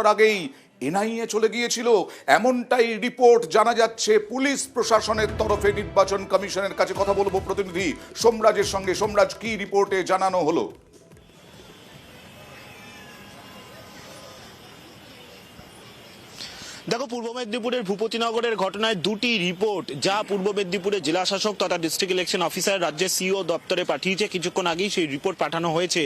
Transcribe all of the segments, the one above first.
আগেই এনআইএ চলে গিয়েছিল এমনটাই রিপোর্ট জানা যাচ্ছে পুলিশ প্রশাসনের তরফে। নির্বাচন কমিশনের কাছে কথা বলবো প্রতিনিধি সোমরাজের সঙ্গে। সোমরাজ, কি রিপোর্টে জানানো হলো? দেখো, পূর্ব মেদিনীপুরের ভূপতিনগরের ঘটনায় দুটি রিপোর্ট যা পূর্ব মেদিনীপুরের জেলা শাসক তথা ডিস্ট্রিক্ট ইলেকশন অফিসার রাজ্যের সিইও দপ্তরে পাঠিয়েছে। কিছুক্ষণ আগেই সেই রিপোর্ট পাঠানো হয়েছে।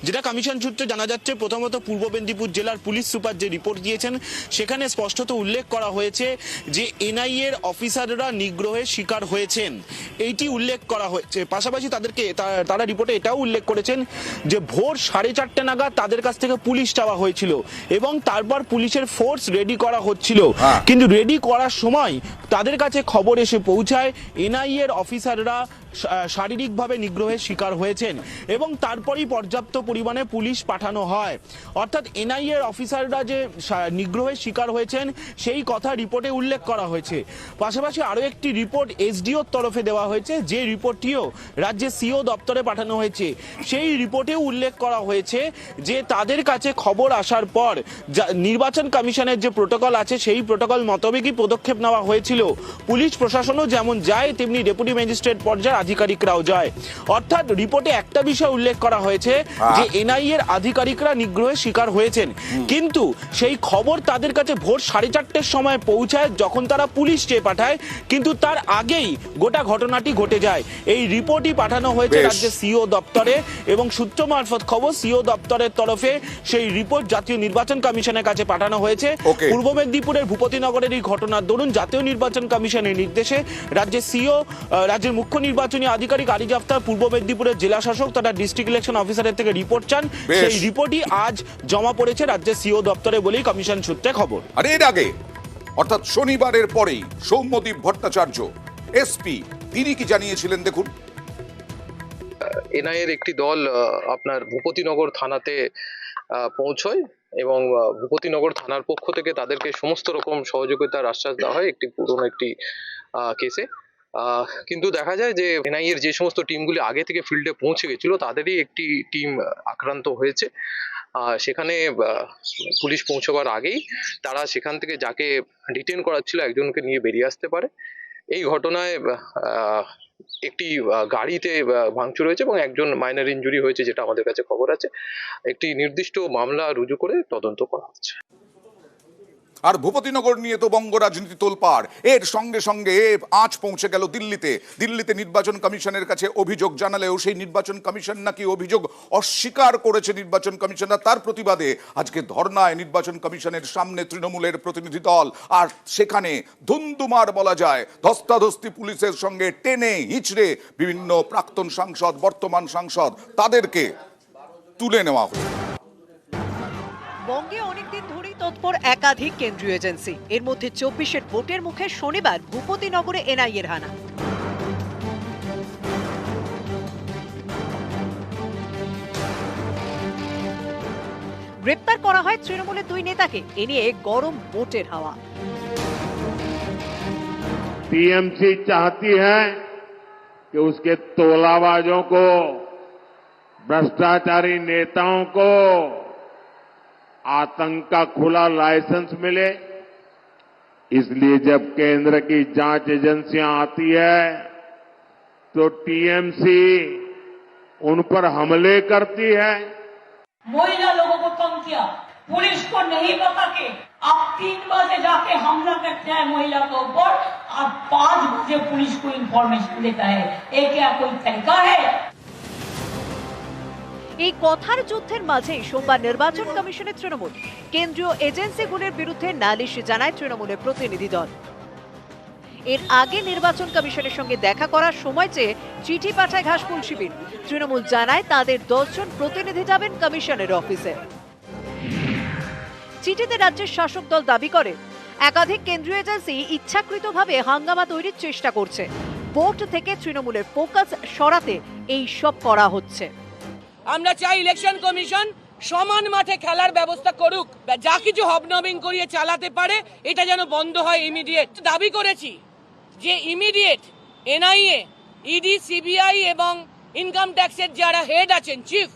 যেটা কমিশন সূত্রে জানা যাচ্ছে, প্রথমত পূর্ব মেদিনীপুর জেলার পুলিশ সুপার যে রিপোর্ট দিয়েছেন সেখানে স্পষ্টত উল্লেখ করা হয়েছে যে এনআইএর অফিসাররা নিগ্রহের শিকার হয়েছেন, এইটি উল্লেখ করা হয়েছে। পাশাপাশি তারা রিপোর্টে এটাও উল্লেখ করেছেন যে ভোর 4:30 নাগাদ তাদের কাছ থেকে পুলিশ চাওয়া হয়েছিল এবং তারপর পুলিশের ফোর্স রেডি করা হচ্ছিল, কিন্তু রেডি করার সময় তাদের কাছে খবর এসে পৌঁছায় এনআইএর অফিসাররা শারীরিকভাবে নিগ্রহের শিকার হয়েছেন এবং তারপরই পর্যাপ্ত পরিমাণে পুলিশ পাঠানো হয়। অর্থাৎ এনআইএর অফিসাররা যে নিগ্রহের শিকার হয়েছেন সেই কথা রিপোর্টে উল্লেখ করা হয়েছে। পাশাপাশি আরও একটি রিপোর্ট এসডিওর তরফে দেওয়া হয়েছে, যে রিপোর্টটিও রাজ্যের সিইও দপ্তরে পাঠানো হয়েছে। সেই রিপোর্টেও উল্লেখ করা হয়েছে যে তাদের কাছে খবর আসার পর নির্বাচন কমিশনের যে প্রোটোকল আছে সেই প্রোটোকল মোতাবেকই পদক্ষেপ নেওয়া হয়েছিল। পুলিশ প্রশাসনও যেমন যায় তেমনি ডেপুটি ম্যাজিস্ট্রেট পর্যায়ের আধিকারিকরাও যায়। অর্থাৎ রিপোর্টে একটা বিষয় উল্লেখ করা হয়েছে যে এনআইএর আধিকারিকরা নিগ্রহের শিকার হয়েছেন, কিন্তু সেই খবর তাদের কাছে ভোর 4:30 সময় পৌঁছায় যখন তারা পুলিশ চেয়ে পাঠায়, কিন্তু তার আগেই গোটা ঘটনাটি ঘটে যায়। এই রিপোর্টই পাঠানো হয়েছে রাজ্যের সিইও দপ্তরে এবং সূত্র মারফত খবর সিইও দপ্তরের তরফে সেই রিপোর্ট জাতীয় নির্বাচন কমিশনের কাছে পাঠানো হয়েছে। পূর্ব মেদিনীপুরের ভূপতিনগরের এই ঘটনার দরুন জাতীয় নির্বাচন কমিশনের নির্দেশে রাজ্যের সিইও, রাজ্যের মুখ্য নির্বাচনী আধিকারিক আরিজ আফতার পূর্ব মেদিনীপুরের জেলা শাসক তথা ডিস্ট্রিক্ট ইলেকশন অফিসারের থেকে রিপোর্ট চান। সেই রিপোর্টই আজ জমা পড়েছে রাজ্যের সিইও দপ্তরে বলেই কমিশন সূত্রে খবর। আর এর আগে অর্থাৎ শনিবারের পরেই সৌম্যদীপ ভট্টাচার্য এসপি তিনি কি জানিয়েছিলেন দেখুন। এনআইএর একটি দল আপনার ভূপতিনগর থানাতে পৌঁছয় এবং ভূপতিনগর থানার পক্ষ থেকে তাদেরকে সমস্ত রকম সহযোগিতার আশ্বাস দেওয়া হয় একটি পুরনো একটি কেসে। কিন্তু দেখা যায় যে এনআইএর যে সমস্ত টিমগুলি আগে থেকে ফিল্ডে পৌঁছে গেছিল তাদেরই একটি টিম আক্রান্ত হয়েছে। সেখানে পুলিশ পৌঁছবার আগেই তারা সেখান থেকে যাকে ডিটেন করাচ্ছিল একজনকে নিয়ে বেরিয়ে আসতে পারে। এই ঘটনায় একটি গাড়িতে ভাঙচুর হয়েছে এবং একজন মাইনর ইনজুরি হয়েছে, যেটা আমাদের কাছে খবর আছে। একটি নির্দিষ্ট মামলা রুজু করে তদন্ত করা হচ্ছে। আর ভূপতিনগর নিয়ে তো বঙ্গ রাজনীতি তোলপাড়। এর সঙ্গে সঙ্গে আজ পৌঁছে গেল দিল্লিতে নির্বাচন কমিশনের কাছে অভিযোগ জানালেও সেই নির্বাচন কমিশন নাকি অভিযোগ অস্বীকার করেছে নির্বাচন কমিশনার। তার প্রতিবাদে আজকে ধর্নায় নির্বাচন কমিশনের সামনে তৃণমূলের প্রতিনিধি দল। আর সেখানে ধুন্ধুমার বলা যায়, ধস্তাধস্তি পুলিশের সঙ্গে টেনে হিচড়ে বিভিন্ন প্রাক্তন সাংসদ বর্তমান সাংসদ তাদেরকে তুলে নেওয়া হলো। বঙ্গে অনেকদিন ধরেই তৎপর একাধিক কেন্দ্রীয় এজেন্সি। এর মধ্যে 24-এর ভোটের মুখে শনিবার ভূপতিনগরে এনআইএর হানা। গ্রেপ্তার করা হয় তৃণমূলের 2 নেতাকে। এ নিয়ে গরম ভোটের হাওয়া। टीएमसी चाहती है कि उसके तोलाबाजों को, भ्रष्टाचारी नेताओं को आतंक का खुला लाइसेंस मिले। इसलिए जब केंद्र की जांच एजेंसियां आती है तो टीएमसी उन पर हमले करती है। महिला लोगों को कम किया, पुलिस को नहीं बता के आप 3 बजे जाके हमला करते हैं महिला के ऊपर और 5 बजे पुलिस को इंफॉर्मेशन देता है। ये क्या कोई तरीका है? এই কথার যুদ্ধের মাঝেই সোমবার নির্বাচন কমিশনের তৃণমূল কেন্দ্রীয় এজেন্সিগুলির বিরুদ্ধে নালিশ জানায় তৃণমূলের প্রতিনিধি দল। এর আগে নির্বাচন কমিশনের সঙ্গে দেখা করার সময় চেয়ে চিঠি পাঠায় ঘাসফুল শিবির। তৃণমূল জানায় তাদের 10 জন প্রতিনিধি যাবেন কমিশনের অফিসে। চিঠিতে রাজ্যের শাসক দল দাবি করে একাধিক কেন্দ্রীয় এজেন্সি ইচ্ছাকৃতভাবে হাঙ্গামা তৈরির চেষ্টা করছে। ভোট থেকে তৃণমূলের ফোকাস সরাতে এই সব করা হচ্ছে। আমরা চাই ইলেকশন কমিশন সমান মাঠে খেলার ব্যবস্থা করুক, যা কিছু হবনবিং করিয়ে চালাতে পারে এটা যেন বন্ধ হয় ইমিডিয়েট। দাবি করেছি যে ইমিডিয়েট এনআইএ, ইডি, সিবিআই এবং ইনকাম ট্যাক্সের যারা হেড আছেন চিফ,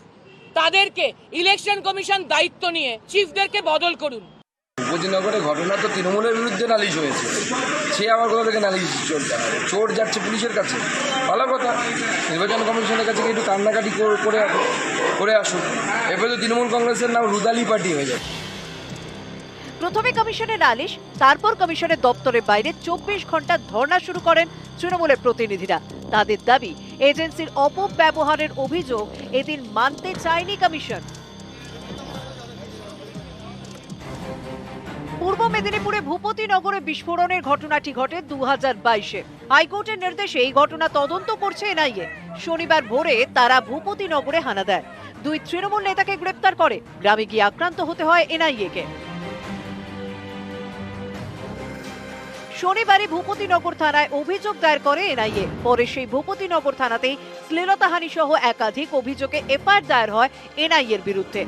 তাদেরকে ইলেকশন কমিশন দায়িত্ব নিয়ে চিফদেরকে বদল করুন। ভূপতিনগরে ঘটনা তো তৃণমূলের বিরুদ্ধে নালিশ হয়েছে, সে আবার কোথা থেকে নালিশ চোর যাচ্ছে পুলিশের কাছে? ভালো কথা, নির্বাচন কমিশনের কাছে একটু কান্নাকাটি করে আসুন। এরপরে তো তৃণমূল কংগ্রেসের নাম রুদালি পার্টি হয়ে যাবে। প্রথমে কমিশনের নালিশ, তারপর কমিশনের দপ্তরের বাইরে 24 ঘন্টা ধর্ণা শুরু করেন তৃণমূলের প্রতিনিধিরা। তাদের দাবি, এজেন্সির অপব্যবহারের অভিযোগ এদিন মানতে চায়নি কমিশন। পূর্ব মেদিনীপুরে ভূপতিনগরে বিস্ফোরণের ঘটনাটি ঘটে 2022-এ। হাইকোর্টের নির্দেশে এই ঘটনা তদন্ত করছে এনআইএ। শনিবার ভোরে তারা ভূপতিনগরে হানা দেয়, 2 তৃণমূল নেতাকে গ্রেপ্তার করে। গ্রামে গিয়ে আক্রান্ত হতে হয় এনআইএ-কে। শনিবারে ভূপতিনগর থানায় অভিযোগ দায়ের করে এনআইএ। পরে সেই ভূপতিনগর থানাতেই শ্লীলতাহানি সহ একাধিক অভিযোগে এফআইআর দায়ের হয় এনআইএর বিরুদ্ধে।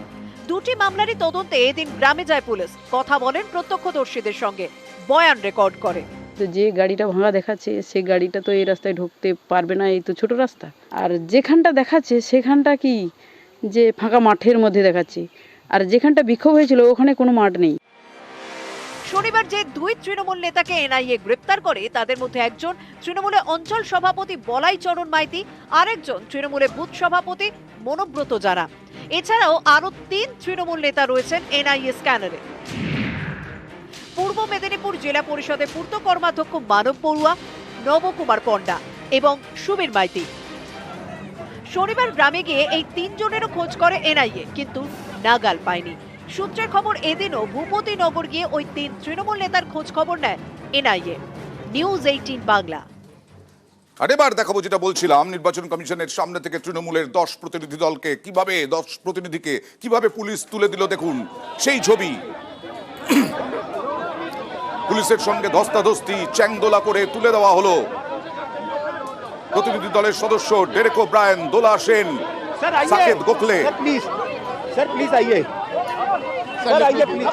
2টি মামলারই তদন্তে এদিন গ্রামে যায় পুলিশ, কথা বলেন প্রত্যক্ষদর্শীদের সঙ্গে, বয়ান রেকর্ড করে। তো যে গাড়িটা ভাঙা দেখাচ্ছে সেই গাড়িটা তো এই রাস্তায় ঢুকতে পারবে না, এই তো ছোট রাস্তা। আর যেখানটা দেখাচ্ছে সেখানটা কি যে ফাঁকা মাঠের মধ্যে দেখাচ্ছে, আর যেখানটা বিক্ষোভ হয়েছিল ওখানে কোনো মাঠ নেই। শনিবার যে 2 তৃণমূল নেতাকে এনআইএ গ্রেপ্তার করে তাদের মধ্যে একজন তৃণমূলের অঞ্চল সভাপতি বলাই চরণ মাইতি, আরেকজন তৃণমূলের বুথ সভাপতি মনোব্রত জানা। এছাড়াও আরো 3 তৃণমূল নেতা রয়েছেন এনআইএ স্ক্যানারে। পূর্ব মেদিনীপুর জেলা পরিষদের পূর্ত কর্মাধ্যক্ষ মানব বড়ুয়া, নবকুমার পণ্ডা এবং সুবীর মাইতি। শনিবার গ্রামে গিয়ে এই 3 জনেরও খোঁজ করে এনআইএ, কিন্তু নাগাল পায়নি। সূত্রের খবর, এদিনও ভূপতিনগর গিয়ে ওই 3 তৃণমূল নেতার খোঁজ খবর নেয় এনআইএ। নিউজ 18 বাংলা। আর এবার দেখাবো যেটা বলছিলাম, নির্বাচন কমিশনের সামনে থেকে তৃণমূলের 10 প্রতিনিধি দলকে কিভাবে 10 প্রতিনিধিকে কিভাবে পুলিশ তুলে দিল দেখুন সেই ছবি। পুলিশের সঙ্গে ধস্তাধস্তি, চ্যাংদোলা করে তুলে দেওয়া হলো প্রতিনিধি দলের সদস্য Derek O'Brien, Dola Sen, Saket Gokhale. Sir please आइए, सर आइए प्लीज,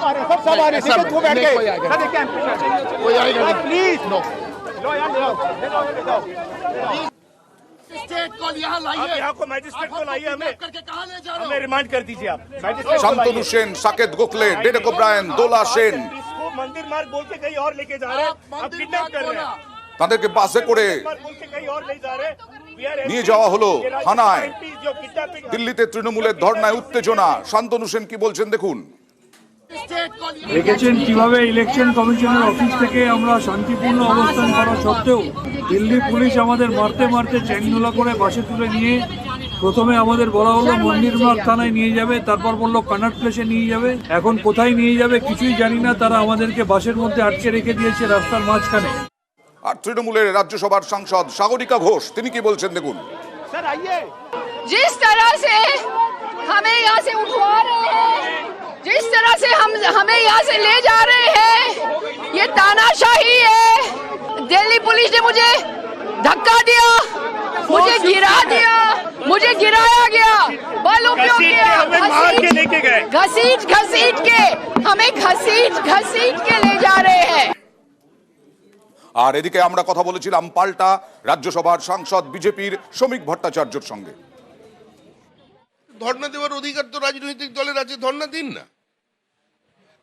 सब आ रहे हैं, वो बैठ गए, सर देखिए कोई आएगा प्लीज, नो लो यार, ले आओ स्टेट को यहाँ लाइए, यहाँ को मैजिस्ट्रेट को लाइए, हमें करके कहाँ ले जा रहे हो, हमें रिमांड कर दीजिए आप। শান্তনু সেন, সাকেত গোখলে, ডেরেক ওব্রায়েন, দোলা সেন मंदिर मार्ग बोल के कहीं और लेके जा रहे हैं, आप किडनैप कर रहे हैं, তাদেরকে বাসে করে बोल के कहीं और ले जा रहे हैं। নিয়ে যাওয়া হলো থানায়। দিল্লিতে তৃণমূলের ধর্নায় উত্তেজনা। শান্তনু সেন কি বলছেন দেখুন। দেখেছেন কিভাবে ইলেকশন কমিশনের অফিস থেকে আমরা শান্তিপূর্ণ অবস্থান করা সত্ত্বেও দিল্লি পুলিশ আমাদের মারতে মারতে চ্যাংদোলা করে বাসে তুলে নিয়ে প্রথমে আমাদের বলা হলো মন্দিরমার্গ থানায় নিয়ে যাবে, তারপর বললো কনট প্লেসে নিয়ে যাবে। এখন কোথায় নিয়ে যাবে কিছুই জানি না, তারা আমাদেরকে বাসের মধ্যে আটকে রেখে দিয়েছে রাস্তার মাঝখানে। আর তৃণমূলের রাজ্যসভার সাংসদ সাগরিকা ঘোষ তিনি কি বলছেন দেখুন। सर आइए, जिस तरह से हमें यहाँ से उठवा रहे हैं, जिस तरह से हमें यहाँ से ले जा रहे हैं, ये तानाशाही है। दिल्ली पुलिस ने मुझे धक्का दिया, मुझे गिरा दिया, मुझे गिराया गया, बल उपयोग किया, घसीट के हमें घसीट के ले जा रहे हैं। আর এদিকে আমরা কথা বলেছিলাম পাল্টা রাজ্যসভার সাংসদ বিজেপির শ্রমিক ভট্টাচার্যের সঙ্গে। ধর্ণা দেওয়ার অধিকার তো রাজনৈতিক দলের আছে, ধর্ণা দিন না,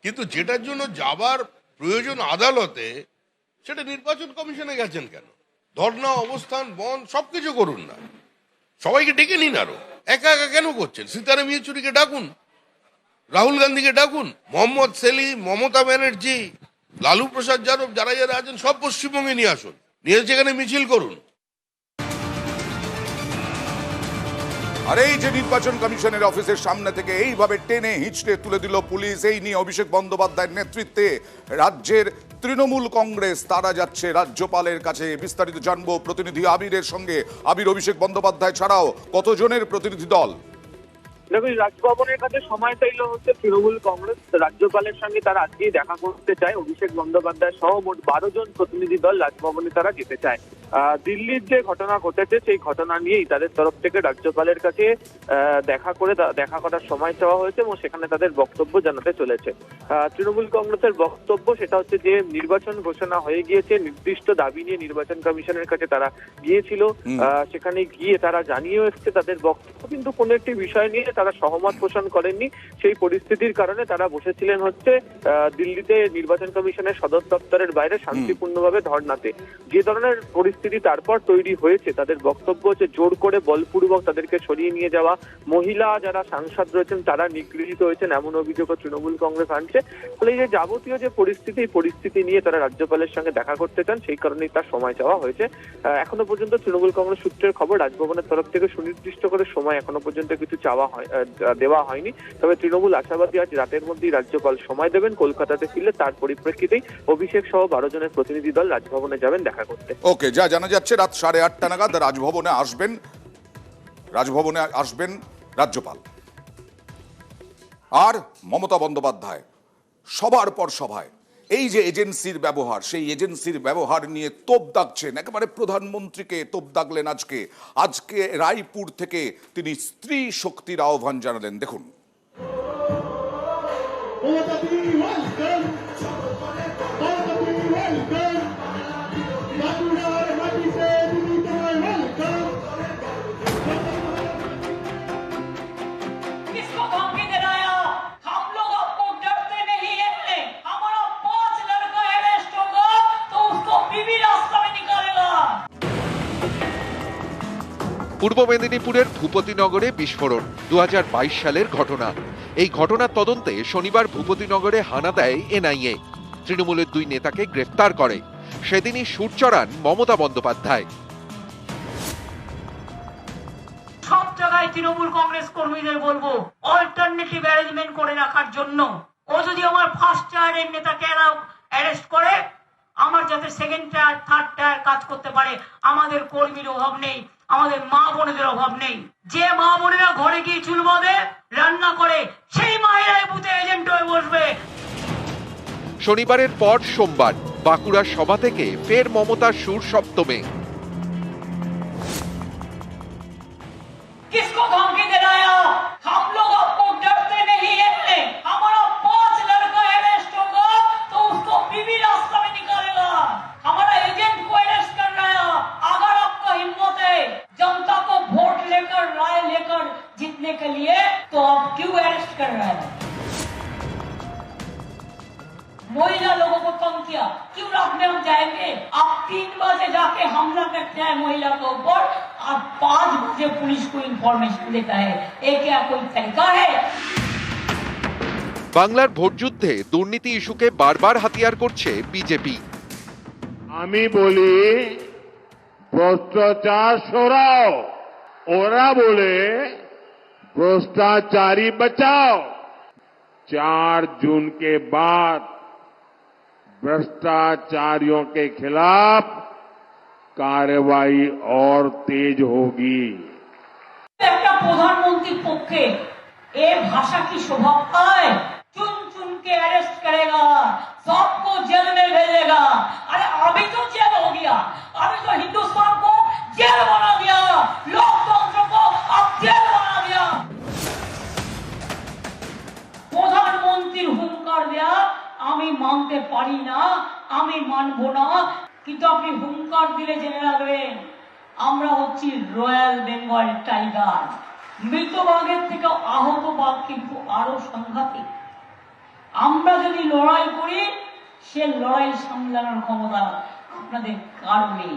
কিন্তু যেটার জন্য যাবার প্রয়োজন আদালতে সেটা নির্বাচন কমিশনে গেছেন কেন? ধর্ণা, অবস্থান বন্ধ সবকিছু করুন না, সবাইকে ডেকে নিন। আরো একা একা কেন করছেন? সীতারাম ইয়েচুরিকে ডাকুন, রাহুল গান্ধীকে ডাকুন, মোহাম্মদ সেলিম, মমতা ব্যানার্জি, লালু প্রসাদ যাদব, যারা যারা আছেন সব পশ্চিমবঙ্গে নিয়ে আসুন, নিয়ে সেখানে মিছিল করুন। আর এই যে নির্বাচন কমিশনের অফিসের সামনে থেকে এইভাবে টেনে হিঁচড়ে তুলে দিল পুলিশ, এই নিয়ে অভিষেক বন্দ্যোপাধ্যায়ের নেতৃত্বে রাজ্যের তৃণমূল কংগ্রেস তারা যাচ্ছে রাজ্যপালের কাছে। বিস্তারিত জানবো প্রতিনিধি আবিরের সঙ্গে। আবির, অভিষেক বন্দ্যোপাধ্যায় ছাড়াও কতজনের প্রতিনিধি দল? দেখুন, রাজভবনের কাছে সময় চাইল হচ্ছে তৃণমূল কংগ্রেস। রাজ্যপালের সঙ্গে তারা আজকেই দেখা করতে চায়। অভিষেক বন্দ্যোপাধ্যায় সহ মোট 12 জন প্রতিনিধি দল রাজভবনে তারা যেতে চায়। দিল্লির যে ঘটনা ঘটেছে সেই ঘটনা নিয়েই তাদের তরফ থেকে রাজ্যপালের কাছে দেখা করার সময় চাওয়া হয়েছে এবং সেখানে তাদের বক্তব্য জানাতে চলেছে। তৃণমূল কংগ্রেসের বক্তব্য সেটা হচ্ছে যে নির্বাচন ঘোষণা হয়ে গিয়েছে, নির্দিষ্ট দাবি নিয়ে নির্বাচন কমিশনের কাছে তারা গিয়েছিল, সেখানে গিয়ে তারা জানিয়েও এসছে তাদের বক্তব্য, কিন্তু কোনো একটি বিষয় নিয়ে তারা সহমত পোষণ করেননি। সেই পরিস্থিতির কারণে তারা বসেছিলেন হচ্ছে দিল্লিতে নির্বাচন কমিশনের সদর দপ্তরের বাইরে শান্তিপূর্ণভাবে ধর্নাতে। যে ধরনের পরিস্থিতি তারপর তৈরি হয়েছে, তাদের বক্তব্য হচ্ছে জোর করে বলপূর্বক তাদেরকে সরিয়ে নিয়ে যাওয়া, মহিলা যারা সাংসদ রয়েছেন তারা নিগৃহীত হয়েছেন এমন অভিযোগও তৃণমূল কংগ্রেস আনছে। ফলে এই যে যাবতীয় যে পরিস্থিতি, এই পরিস্থিতি নিয়ে তারা রাজ্যপালের সঙ্গে দেখা করতে চান, সেই কারণেই তার সময় চাওয়া হয়েছে। এখনো পর্যন্ত তৃণমূল কংগ্রেস সূত্রের খবর রাজভবনের তরফ থেকে সুনির্দিষ্ট করে সময় এখনো পর্যন্ত কিছু দেওয়া হয়নি। তবে তৃণমূল আশাবাদী আজ রাতের মধ্যেই রাজ্যপাল সময় দেবেন, কলকাতাতে ফিরলে তার পরিপ্রেক্ষিতেই অভিষেক সহ 12 জনের প্রতিনিধি দল রাজভবনে যাবেন দেখা করতে। ওকে, যা জানা যাচ্ছে রাত 8:30 নাগাদ রাজভবনে আসবেন রাজ্যপাল। আর মমতা বন্দ্যোপাধ্যায় সবার পর সভায় এই যে এজেন্সির ব্যবহার, সেই এজেন্সির ব্যবহার নিয়ে তোপ দাগছেন, একেবারে প্রধানমন্ত্রীকে তোপ দাগলেন। আজকে রায়পুর থেকে তিনি স্ত্রী শক্তির আহ্বান জানালেন, দেখুন। পূর্ব মেদিনীপুরের ভূপতিনগরে বিস্ফোরণ 2022 সালের ঘটনা। এই ঘটনার তদন্তে শনিবার ভূপতিনগরে হানা দেয় এনআইএ। তৃণমূলের 2 নেতাকে গ্রেফতার করে। সেদিনই সুর চড়ান মমতা বন্দ্যোপাধ্যায়। সব জায়গায় তৃণমূল কংগ্রেস কর্মীদের বলবো অল্টারনেটিভ অ্যারেঞ্জমেন্ট করে রাখার জন্য। ও যদি আমার ফার্স্ট টায়ারের নেতাকে অ্যারেস্ট করে, আমার যাতে সেকেন্ড টায়ার থার্ড টায়ার কাজ করতে পারে। আমাদের কর্মীর অভাব নেই, আমাদের মা বোনেদের অভাব নেই। যে মা বোনেরা ঘরে গিয়ে চুল বাঁধে, রান্না করে, সেই মায়েরাই বুথে এজেন্ট হয়ে বসবে। শনিবারের পর সোমবার বাঁকুড়ার সভা থেকে ফের মমতার সুর সপ্তমে। किसको धमकी दे रहा है? हम लोग आपको डरते नहीं है। हमारा 5 लड़का अरेस्ट होगा तो उसको बीबी रास्ता में निकालेगा। हमारा एजेंट को अरेस्ट कर रहा है। अगर आपका हिम्मत है जनता को वोट लेकर, राय लेकर जीतने के लिए, तो आप क्यों अरेस्ट कर रहे हैं? महिला लोगों को तंग किया, क्यों रखने हम जाएंगे? आप 3 बजे जाके हमला करते हैं महिला के ऊपर और 5 बजे पुलिस को इंफॉर्मेशन देता है। ये क्या कोई तरीका है? বাংলার ভোট যুদ্ধে দুর্নীতি ইস্যুকে বারবার হাতিয়ার করছে বিজেপি। আমি বলি ভ্রষ্টাচার সরাও, ওরা বলে भ्रष्टाचारी बचाओ। 4 जून के बाद भ्रष्टाचारियों के खिलाफ कार्रवाई और तेज होगी। একটা প্রধানমন্ত্রীর পক্ষে ये भाषा की शोभा पाए? चुन चुन के अरेस्ट करेगा, सबको जेल में भेजेगा। अरे अभी तो जेल हो गया, अभी तो हिंदुस्तान को जेल बना दिया, लोकतंत्र को अब जेल बना दिया। প্রধানমন্ত্রীর হুঙ্কার দেয়া আমি মানতে পারি না, আমি মানবো না, কিন্তু আপনি হুঙ্কার দিলে জেনে রাখবেন আমরা হচ্ছি রয়্যাল বেঙ্গল টাইগার। মৃত বাঘের থেকে আহত বাঘ কিন্তু আরো সাংঘাতিক। আমরা যদি লড়াই করি, সে লড়াই সামলানোর ক্ষমতা আপনাদের কারো নেই।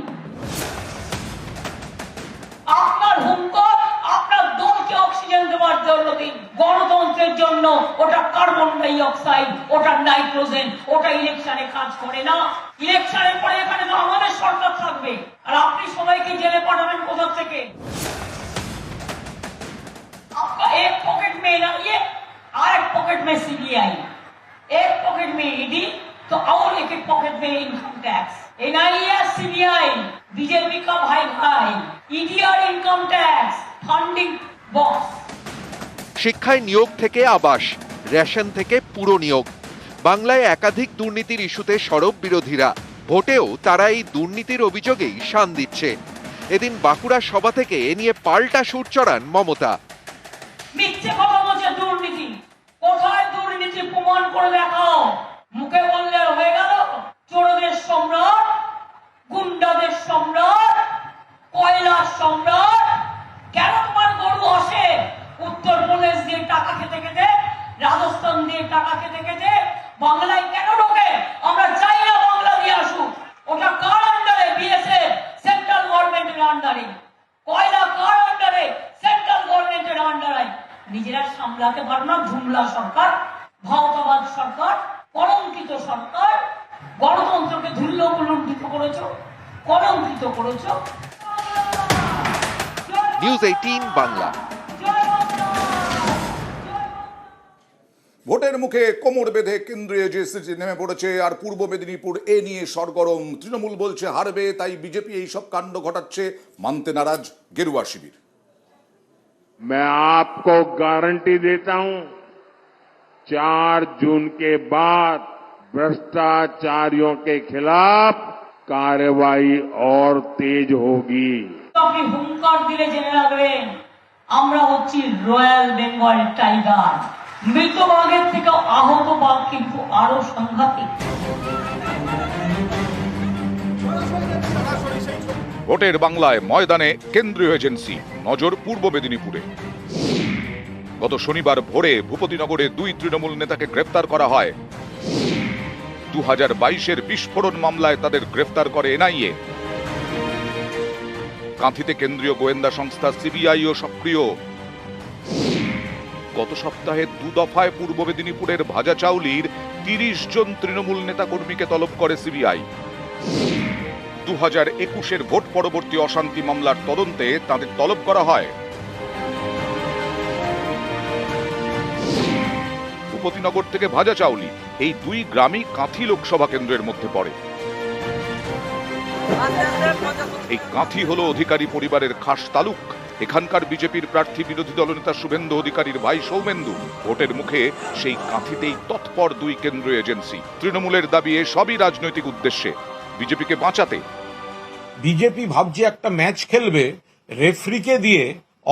আপনার হুঙ্কার আপনার দলকে অক্সিজেন দেওয়ার জন্য দিন, গণতন্ত্রের জন্য ওটা কার্বন ডাই অক্সাইড, ওটা নাইট্রোজেন, ওটা ইলেকশনে কাজ করে না। ইলেকশনের পরে এখানে তো আমাদের সরকার থাকবে, আর আপনি সবাইকে জেলে পাঠাবেন কোথা থেকে? आपका एक पॉकेट में ये और एक पॉकेट में सीबीआई, एक पॉकेट में ईडी, तो और एक पॉकेट में income tax. NIA CBI BJP का भाई भाई, ईडी और इनकम टैक्स फंडिंग बॉक्स। শিক্ষায় নিয়োগ থেকে আবাস, রেশন থেকে পুরো নিয়োগ, বাংলায় একাধিক দুর্নীতির ইস্যুতে সরব বিরোধীরা। ভোটেও তারা এই দুর্নীতির অভিযোগেই শান দিচ্ছে। এদিন বাঁকুড়া সভা থেকে এ নিয়ে পাল্টা সুর চড়ান মমতা। মিথ্যে কথা বলছে দুর্নীতি, কোথায় দুর্নীতি প্রমাণ করে দেখাও। মুখে বললে হয়ে গেল? চোরদের সম্রাট, গুন্ডাদের সম্রাট, কয়লার সম্রাট। কেন তোমার গরু আসে উত্তরপ্রদেশ দিয়ে টাকা খেতে খেতে, রাজস্থান দিয়ে টাকা খেতে খেতে বাংলায় কেন ঢোকে? আমরা চাই না বাংলা দিয়ে আসুক। ওটা কার আন্ডারে? বিএসএফ, সেন্ট্রাল গভর্নমেন্টের আন্ডারে। কয়লা কার আন্ডারে? সেন্ট্রাল গভর্নমেন্টের আন্ডারে। নিজেরা সামলাতে পারো না ঝুমলা সরকার, ভাওতাবাদ সরকার, কলঙ্কিত সরকার। গণতন্ত্রকে ধুল্ল কলঙ্কিত করেছো, কলঙ্কিত করেছো। নিউজ 18 বাংলা। ভোটের মুখে কোমর বেঁধে কেন্দ্রীয় এজেন্সি নেমে পড়েছে, আর পূর্ব মেদিনীপুর এ নিয়ে সরগরম। তৃণমূল বলছে হারবে, তাই বিজেপি এই সব কাণ্ড ঘটাচ্ছে। মানতে নারাজ গেরুয়া শিবির। मैं आपको गारंटी देता हूं 4 जून के बाद भ्रष्टाचारियों के खिलाफ कार्रवाई और तेज होगी। আপনি হুঙ্কার দিলে জেনে রাখবেন, আমরা হচ্ছি রয়্যাল বেঙ্গল টাইগার। মৃত বাঘের থেকে আহত বাঘ কিন্তু আরো সাংঘাতিক। ভোটের বাংলায় ময়দানে কেন্দ্রীয় এজেন্সি, নজর পূর্ব মেদিনীপুরে। গত শনিবার ভোরে ভূপতিনগরে 2 তৃণমূল নেতাকে গ্রেফতার করা হয়। 2022-এর বিস্ফোরণ মামলায় তাদের গ্রেফতার করে এনআইএ। কাঁথিতে কেন্দ্রীয় গোয়েন্দা সংস্থা সিবিআইও সক্রিয়। গত সপ্তাহে 2 দফায় পূর্ব মেদিনীপুরের ভাজাচাউলির 30 জন তৃণমূল নেতা কর্মীকে তলব করে সিবিআই। 2021-এর ভোট পরবর্তী অশান্তি মামলার তদন্তে তাদের তলব করা হয়। ভূপতিনগর থেকে ভাজাচাউলি এই 2 গ্রামই কাঁথি লোকসভা কেন্দ্রের মধ্যে পড়ে। এই কাঁথি হলো অধিকারী পরিবারের খাস তালুক। এখানকার বিজেপির প্রার্থী বিরোধী দলনেতা শুভেন্দু অধিকারীর ভাই সৌমেন্দু। ভোটের মুখে সেই কাঁথিতেই তৎপর 2 কেন্দ্রীয় এজেন্সি। তৃণমূলের দাবি এ সবই রাজনৈতিক উদ্দেশ্যে, বিজেপিকে বাঁচাতে। বিজেপি ভাবছে একটা ম্যাচ খেলবে, রেফরিকে দিয়ে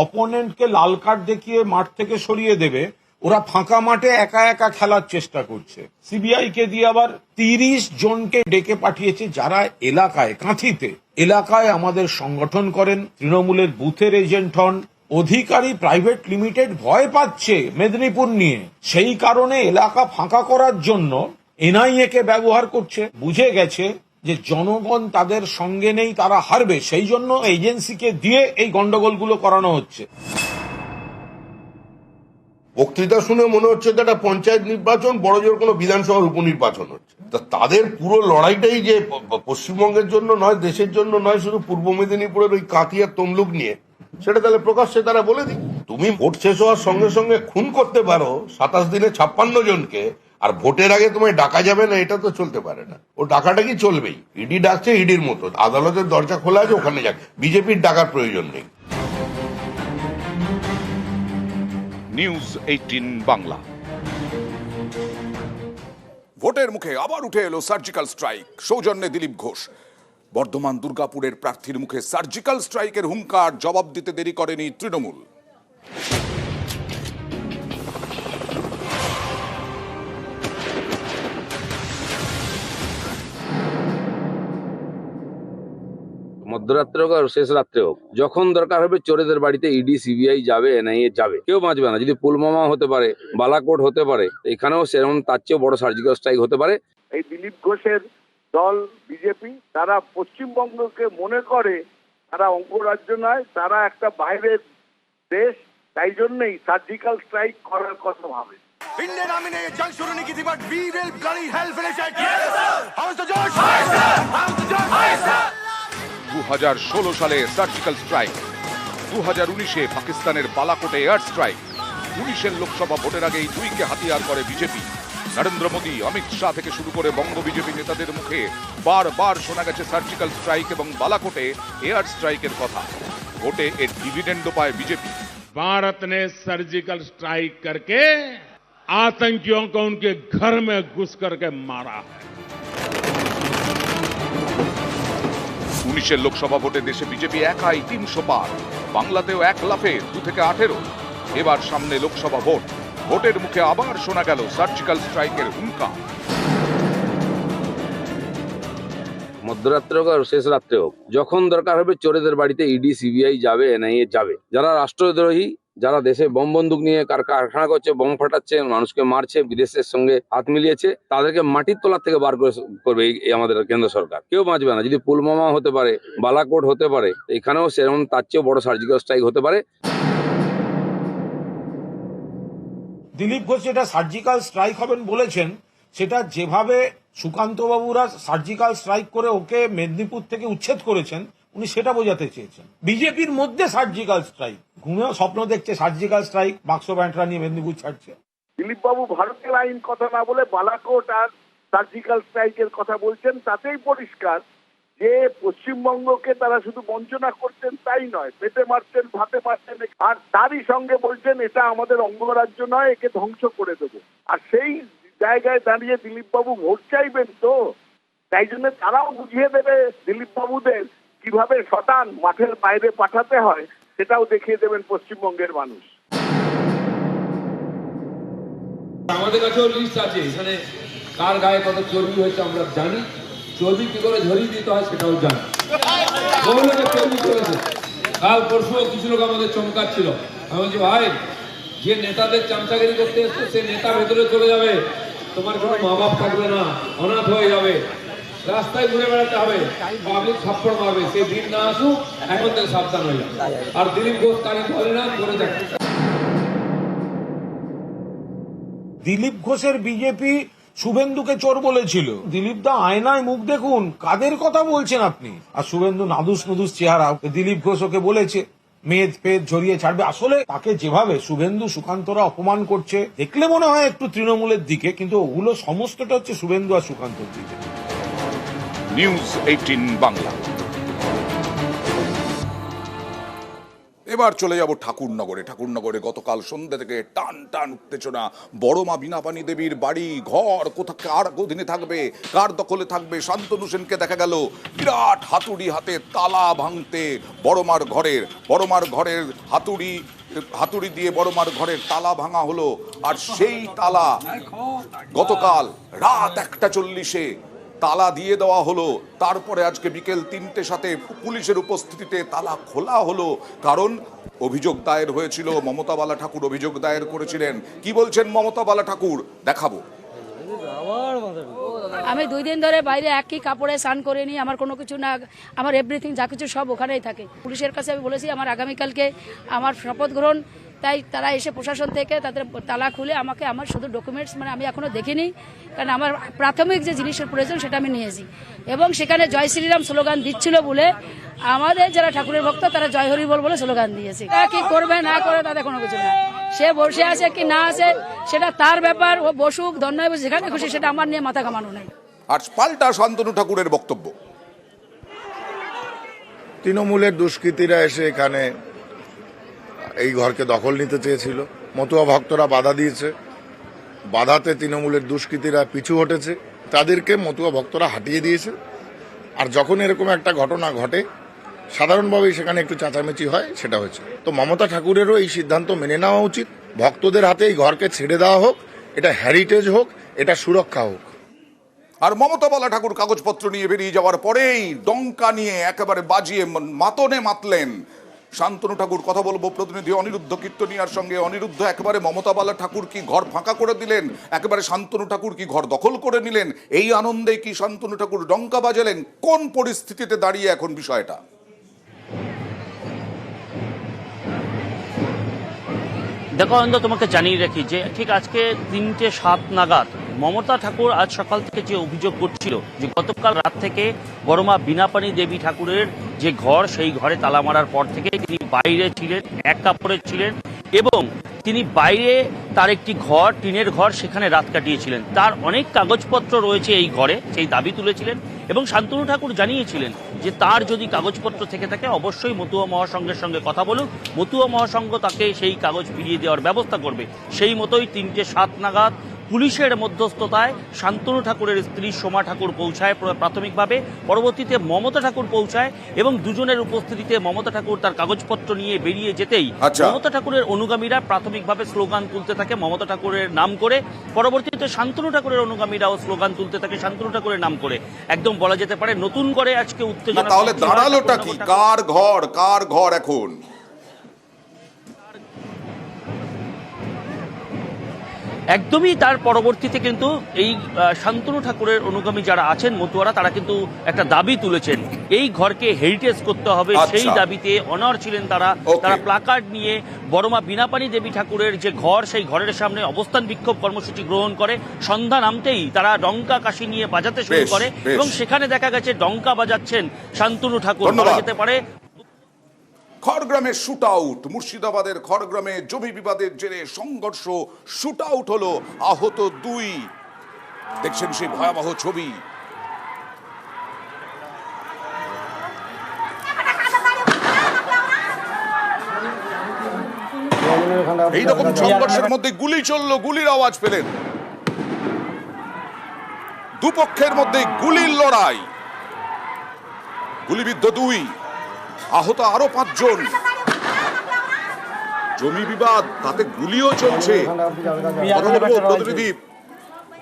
অপোনেন্টকে লাল কার্ড দেখিয়ে মাঠ থেকে সরিয়ে দেবে। ওরা ফাঁকা মাঠে একা একা খেলার চেষ্টা করছে। সিবিআই কে দিয়ে আবার 30 জনকে ডেকে পাঠিয়েছে, যারা এলাকায়, কাঁথিতে এলাকায় আমাদের সংগঠন করেন, তৃণমূলের বুথের এজেন্ট হন। অধিকারী প্রাইভেট লিমিটেড ভয় পাচ্ছে মেদিনীপুর নিয়ে, সেই কারণে এলাকা ফাঁকা করার জন্য এনআইএ কে ব্যবহার করছে। বুঝে গেছে যে জনগণ তাদের সঙ্গে নেই, তারা হারবে, সেই জন্য এজেন্সিকে দিয়ে এই গন্ডগোলগুলো করানো হচ্ছে। বক্তৃতা শুনে মনে হচ্ছে এটা পঞ্চায়েত নির্বাচন, বড় জোর কোনো বিধানসভার উপনির্বাচন হচ্ছে। তা তাদের পুরো লড়াইটাই যে পশ্চিমবঙ্গের জন্য নয়, দেশের জন্য নয়, শুধু পূর্ব মেদিনীপুরের ওই কাঁথি আর তমলুক নিয়ে, সেটা তাহলে প্রকাশ্যে তারা বলে দিক। তুমি ভোট শেষ হওয়ার সঙ্গে সঙ্গে খুন করতে পারো 27 দিনে 56 জনকে, আর ভোটের আগে তোমায় ডাকা যাবে না, এটা তো চলতে পারে না। ও ডাকাটা কি চলবেই। ইডি ডাকছে ইডির মতো, আদালতের দরজা খোলা আছে, ওখানে যাক। বিজেপির ডাকার প্রয়োজন নেই। নিউজ 18 বাংলা। ভোটের মুখে আবার উঠে এলো সার্জিক্যাল স্ট্রাইক। সৌজন্যে দিলীপ ঘোষ। বর্ধমান দুর্গাপুরের প্রার্থীর মুখে সার্জিক্যাল স্ট্রাইকের হুঙ্কার, জবাব দিতে দেরি করেনি তৃণমূল। মধ্যরাত্রে হোক আর শেষ রাত্রে হোক, যখন দরকার হবে চোরেদের বাড়িতে ইডি সিবিআই যাবে, এনআইএ যাবে, কেউ বাঁচবে না। যদি পুলওয়ামা হতে পারে, বালাকোট হতে পারে, এখানেও সেরকম তার চেয়েও বড় সার্জিক্যাল স্ট্রাইক হতে পারে। এই দিলীপ ঘোষের দল বিজেপি, তারা পশ্চিমবঙ্গকে মনে করে তারা অঙ্গরাজ্য নয়, তারা একটা বাইরের দেশ, তাই জন্যই সার্জিক্যাল স্ট্রাইক করার কথা ভাবে। Indian Army ने ये जंग शुरू नहीं की थी, but we will bloody hell finish it. Yes, sir. How's the Josh? Hi, sir. How's the Josh? Hi, sir. 2016 সালে সার্জিক্যাল স্ট্রাইক, 2019-এ পাকিস্তানের বালাকোটে এয়ার স্ট্রাইক। 19-এর লোকসভা ভোটের আগেই 2কে হাতিয়ার করে বিজেপি। নরেন্দ্র মোদী, অমিত শাহ থেকে শুরু করে বঙ্গ বিজেপি নেতাদের মুখে বারবার শোনা গেছে সার্জিক্যাল স্ট্রাইক এবং বালাকোটে এয়ার স্ট্রাইকের কথা। ভোটে এর ডিভিডেন্ডও পায় বিজেপি। भारत ने सर्जिकल स्ट्राइक करके आतंकियों को उनके घर में घुस करके मारा है। উনিশের লোকসভা ভোটে দেশে বিজেপি একাই 300 পার, বাংলাতেও 1 লাফে 2 থেকে 18। এবার সামনে লোকসভা ভোট, ভোটের মুখে আবার শোনা গেল সার্জিক্যাল স্ট্রাইকের হুঙ্কার। মধ্যরাত্রে হোক আর শেষ রাত্রে হোক, যখন দরকার হবে চোরেদের বাড়িতে ইডি সিবিআই যাবে, এনআইএ যাবে। যারা রাষ্ট্রদ্রোহী, যারা দেশে বম বন্দুক নিয়ে কারখানা করছে, বম ফাটাচ্ছে, মানুষকে মারছে, বিদেশের সঙ্গে হাত মিলিয়েছে, তাদেরকে মাটির তলার থেকে বার করবে এই আমাদের কেন্দ্র সরকার। কেউ বাঁচবে না। যদি পুলওয়ামা হতে পারে, বালাকোট হতে পারে, এখানেও সেরকম তার চেয়েও বড় সার্জিক্যাল স্ট্রাইক হতে পারে। দিলীপ ঘোষ যেটা সার্জিক্যাল স্ট্রাইক হবেন বলেছেন, সেটা যেভাবে সুকান্ত বাবুরা সার্জিক্যাল স্ট্রাইক করে ওকে মেদিনীপুর থেকে উচ্ছেদ করেছেন, উনি সেটা বোঝাতে চেয়েছেন। বিজেপির মধ্যে সার্জিক্যাল স্ট্রাইক, ঘুমেও স্বপ্ন দেখছে সার্জিক্যাল স্ট্রাইক, বাক্স ব্যান্টরা নিয়ে মেদিনীপুর ছাড়ছে। দিলীপ বাবু ভারতের আইন কথা না বলে বালাকোট আর সার্জিক্যাল স্ট্রাইকের কথা বলছেন, তাতেই পরিষ্কার যে পশ্চিমবঙ্গকে তারা শুধু বঞ্চনা করছেন তাই নয়, পেটে মারছেন, ভাতে মারছেন, আর তারই সঙ্গে বলছেন এটা আমাদের অঙ্গরাজ্য নয়, একে ধ্বংস করে দেবো। আর সেই জায়গায় দাঁড়িয়ে দিলীপ বাবু ভোট চাইবেন, তো তাই জন্য তারাও বুঝিয়ে দেবে দিলীপ বাবুদের কিভাবে শতান মাঠের বাইরে পাঠাতে হয়, সেটাও দেখিয়ে দেবেন পশ্চিমবঙ্গের মানুষ। আমাদের কাছেও লিস্ট আছে, এখানে কার গায়ে কত চর্বি হয়েছে আমরা জানি, চর্বি কি করে ঝরিয়ে দিতে হয় সেটাও জানি। বহু লোকে চর্বি করেছে। কাল পরশুও কিছু লোক আমাদের চমকাচ্ছিল। আমি বলছি ভাই, যে নেতাদের চামচাগিরি করতে এসছে সে নেতা ভেতরে চলে যাবে, তোমার কোনো মা বাপ থাকবে না, অনাথ হয়ে যাবে, রাস্তায় ঘুরে বেড়াতে হবে, পাবলিক থাপ্পড় মারবে। সে দিন না আসুক, এখন থেকে সাবধান হয়ে যাবে। আর দিলীপ ঘোষ তারিখ বলে না করে দেখে। দিলীপ ঘোষের বিজেপি শুভেন্দুকে চোর বলেছিল। দিলীপ দা আয়নায় মুখ দেখুন, কাদের কথা বলছেন আপনি? আর শুভেন্দু নাদুস নুদুস চেহারা, দিলীপ ঘোষ ওকে বলেছে মেদ পেদ ঝরিয়ে ছাড়বে। আসলে তাকে যেভাবে শুভেন্দু সুকান্তরা অপমান করছে, দেখলে মনে হয় একটু তৃণমূলের দিকে, কিন্তু ওগুলো সমস্তটা হচ্ছে শুভেন্দু আর সুকান্তর দিকে। নিউজ 18 বাংলা। এবার চলে যাব ঠাকুরনগরে। ঠাকুরনগরে গতকাল সন্ধ্যা থেকে টান টান উত্তেজনা। বড় মা বিনাপানি দেবীর বাড়ি ঘর কোথায় কার অধীনে থাকবে, কার দখলে থাকবে। শান্তনু সেনকে দেখা গেল বিরাট হাতুড়ি হাতে তালা ভাঙতে বড়মার ঘরের হাতুড়ি দিয়ে বড়মার ঘরের তালা ভাঙা হলো। আর সেই তালা গতকাল রাত 1:40 তালা দিয়ে দেওয়া হলো। তারপরে আজকে বিকেল 3টের সাথে পুলিশের উপস্থিতিতে তালা খোলা হলো। কারণ অভিযোগ দায়ের হয়েছিল, মমতা বালা ঠাকুর অভিযোগ দায়ের করেছিলেন। কি বলছেন মমতা বালা ঠাকুর দেখাবো। আমি 2 দিন ধরে বাইরে একই কাপড়ে স্নান করে নিই, আমার কোনো কিছু না, আমার এভরিথিং যা কিছু সব ওখানেই থাকে। পুলিশের কাছে আমি বলেছি আমার আগামীকালকে আমার শপথ গ্রহণ, তাই তারা এসে প্রশাসন থেকে তাদের তালা খুলে আমাকে আমার শুধু ডকুমেন্টস মানে আমি এখনো দেখিনি, কারণ আমার প্রাথমিক যে জিনিসের প্রয়োজন সেটা আমি নিয়েছি। এবং সেখানে জয় শ্রীরাম স্লোগান দিচ্ছিল বলে আমাদের যারা ঠাকুরের ভক্ত তারা জয় হরি বল বলে স্লোগান দিয়েছে। কি করবে না করে তাদের কোনো কিছু না, সে বসে আছে কি না আছে সেটা তার ব্যাপার, ও বসুক ধন্যবাদ যেখানে খুশি, সেটা আমার নিয়ে মাথা ঘামানো নেই। আর পাল্টা শান্তনু ঠাকুরের বক্তব্য, তৃণমূলের দুষ্কৃতীরা এসে এখানে এই ঘরকে দখল নিতে চেয়েছিল, মতুয়া ভক্তরা বাধা দিয়েছে, বাধাতে তৃণমূলের দুষ্কৃতীরা পিছু হটেছে, তাদেরকে মতুয়া ভক্তরা হাঁটিয়ে দিয়েছে। আর যখন এরকম একটা ঘটনা ঘটে সাধারণভাবেই সেখানে একটু চেঁচামেচি হয়, সেটা হয়েছে। তো মমতা ঠাকুরেরও এই সিদ্ধান্ত মেনে নেওয়া উচিত, ভক্তদের হাতে এই ঘরকে ছেড়ে দেওয়া হোক, এটা হেরিটেজ হোক, এটা সুরক্ষা হোক। আর মমতা বালা ঠাকুর কাগজপত্র নিয়ে বেরিয়ে যাওয়ার পরেই ডঙ্কা নিয়ে একেবারে বাজিয়ে মাতনে মাতলেন শান্তনু ঠাকুর। কথা বলবো প্রতিনিধি অনিরুদ্ধ কীর্তনিয়ার সঙ্গে। অনিরুদ্ধ, একেবারে মমতা বালা ঠাকুর কি ঘর ফাঁকা করে দিলেন, একেবারে শান্তনু ঠাকুর কি ঘর দখল করে নিলেন? এই আনন্দে কি শান্তনু ঠাকুর ডঙ্কা বাজালেন? কোন পরিস্থিতিতে দাঁড়িয়ে এখন বিষয়টা? দেখো অনিন্দ, তোমাকে জানিয়ে রাখি যে ঠিক আজকে 3:07 নাগাদ মমতা ঠাকুর আজ সকাল থেকে যে অভিযোগ করছিল যে গতকাল রাত থেকে বড়মা বিনাপানি দেবী ঠাকুরের যে ঘর, সেই ঘরে তালা মারার পর থেকে তিনি বাইরে ছিলেন, এক কাপড়ে ছিলেন এবং তিনি বাইরে তার একটি ঘর, টিনের ঘর, সেখানে রাত কাটিয়েছিলেন। তার অনেক কাগজপত্র রয়েছে এই ঘরে, সেই দাবি তুলেছিলেন এবং শান্তনু ঠাকুর জানিয়েছিলেন যে তার যদি কাগজপত্র থেকে থাকে অবশ্যই মতুয়া মহাসংঘের সঙ্গে কথা বলুন, মতুয়া মহাসংঘ তাকে সেই কাগজ ফিরিয়ে দেওয়ার ব্যবস্থা করবে। সেই মতোই 3:07 নাগাদ পুলিশের মধ্যস্থতায় শান্তনু ঠাকুরের স্ত্রী সোমা ঠাকুর পৌঁছায় প্রাথমিকভাবে, পরবর্তীতে মমতা ঠাকুর পৌঁছায় এবং দুজনের উপস্থিতিতে মমতা ঠাকুর তার কাগজপত্র নিয়ে বেরিয়ে যেতেই মমতা ঠাকুরের অনুগামীরা প্রাথমিকভাবে স্লোগান তুলতে থাকে মমতা ঠাকুরের নাম করে, পরবর্তীতে শান্তনু ঠাকুরের অনুগামীরাও স্লোগান তুলতে থাকে শান্তনু ঠাকুরের নাম করে। একদম বলা যেতে পারে নতুন করে আজকে উত্তেজনা। তাহলে দাঁড়ালোটা কি? কার ঘর এখন? একদমই তার পরবর্তীতে কিন্তু এই শান্তনু ঠাকুরের অনুগামী যারা আছেন মতুয়ারা, তারা কিন্তু একটা দাবি তুলেছেন, এই ঘরকে হেরিটেজ করতে হবে। সেই দাবিতে অনড় ছিলেন তারা। তারা প্লাকার্ড নিয়ে বড়মা বিনাপানি দেবী ঠাকুরের যে ঘর, সেই ঘরের সামনে অবস্থান বিক্ষোভ কর্মসূচি গ্রহণ করে। সন্ধ্যা নামতেই তারা ডঙ্কা কাশি নিয়ে বাজাতে শুরু করে এবং সেখানে দেখা গেছে ডঙ্কা বাজাচ্ছেন শান্তনু ঠাকুর। বলা যেতে পারে খড়গ্রামে শুট আউট, মুর্শিদাবাদের খড়গ্রামে জমি বিবাদের জেরে সংঘর্ষ, শুট আউট হলো, আহত 2। দেখছেন সেই ভয়াবহ ছবি। এইরকম সংঘর্ষের মধ্যে গুলি চললো, গুলির আওয়াজ পেলেন। দুপক্ষের মধ্যে গুলির লড়াই, গুলিবিদ্ধ 2, আহত আরো 5 জন। জমি বিবাদ, তাতে গুলিও চলছে। প্রতিনিধি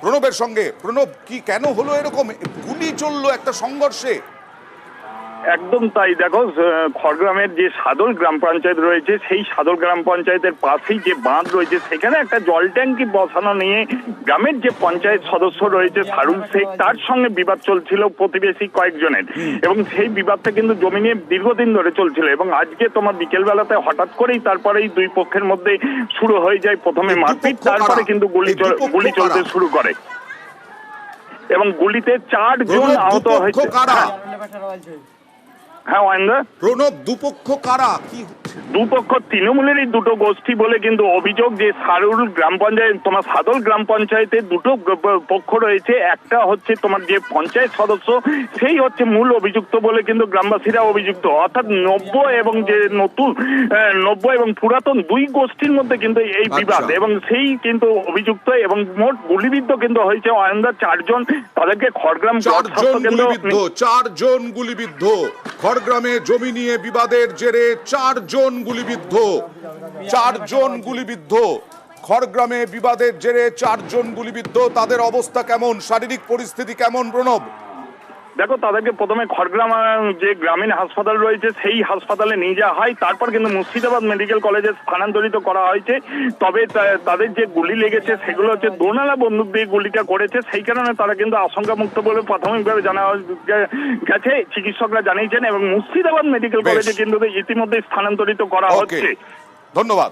প্রণবের সঙ্গে। প্রণব, কি কেন হলো এরকম? গুলি চললো একটা সংঘর্ষে। একদম তাই। দেখো, খড়গ্রামের যে সাদল গ্রাম পঞ্চায়েত রয়েছে, সেই সাদল গ্রাম পঞ্চায়েতের পাশেই যে বাঁধ রয়েছে, সেখানে একটা জল ট্যাঙ্কি বসানো নিয়ে গ্রামের যে পঞ্চায়েত সদস্য রয়েছে সারুল শেখ, তার সঙ্গে বিবাদ চলছিল প্রতিবেশী কয়েকজনের, এবং সেই বিবাদটা কিন্তু জমি নিয়ে দীর্ঘদিন ধরে চলছিল। এবং আজকে তোমার বিকেলবেলাতে হঠাৎ করেই তারপরেই দুই পক্ষের মধ্যে শুরু হয়ে যায় প্রথমে মারপিট, তারপরে কিন্তু গুলি চলতে শুরু করে এবং গুলিতে 4 জন আহত হয়েছে। হ্যাঁ ওয়েন্দা, প্রণব, দুপক্ষ কারা? কি দুপক্ষ তৃণমূলেরই দুটো গোষ্ঠী বলে কিন্তু অভিযোগ। যে সারুল গ্রাম পঞ্চায়েত, তোমার সাদল গ্রাম পঞ্চায়েতে দুটো পক্ষ রয়েছে। একটা হচ্ছে তোমার যে পঞ্চায়েত সদস্য, সেই হচ্ছে মূল অভিযুক্ত বলে কিন্তু গ্রামবাসীরা অভিযুক্ত। অর্থাৎ নব্য এবং যে নতুন, নব্য এবং পুরাতন দুই গোষ্ঠীর মধ্যে কিন্তু এই বিবাদ, এবং সেই কিন্তু অভিযুক্ত। এবং মোট গুলিবিদ্ধ কিন্তু হয়েছে অয়ন্দা 4 জন। তাদেরকে খড়গ্রাম 4 জন গুলিবিদ্ধ। খড়গ্রামে জমি নিয়ে বিবাদের জেরে 4 জন গুলিবিদ্ধ। 4 জন গুলিবিদ্ধ। খড়গ্রামে বিবাদের জেরে 4 জন গুলিবিদ্ধ। তাদের অবস্থা কেমন? শারীরিক পরিস্থিতি কেমন প্রণব? দেখো, তাদেরকে প্রথমে খড়গ্রাম যে গ্রামীণ হাসপাতাল রয়েছে সেই হাসপাতালে নিয়ে যাওয়া হয়, তারপর কিন্তু মুর্শিদাবাদ মেডিকেল কলেজে স্থানান্তরিত করা হয়েছে। তবে তাদের যে গুলি লেগেছে সেগুলো হচ্ছে দোনালা বন্দুক দিয়ে গুলিটা করেছে, সেই কারণে তারা কিন্তু আশঙ্কামুক্ত বলে প্রাথমিকভাবে জানা গেছে, চিকিৎসকরা জানিয়েছেন। এবং মুর্শিদাবাদ মেডিকেল কলেজে কিন্তু ইতিমধ্যে স্থানান্তরিত করা হচ্ছে। ধন্যবাদ।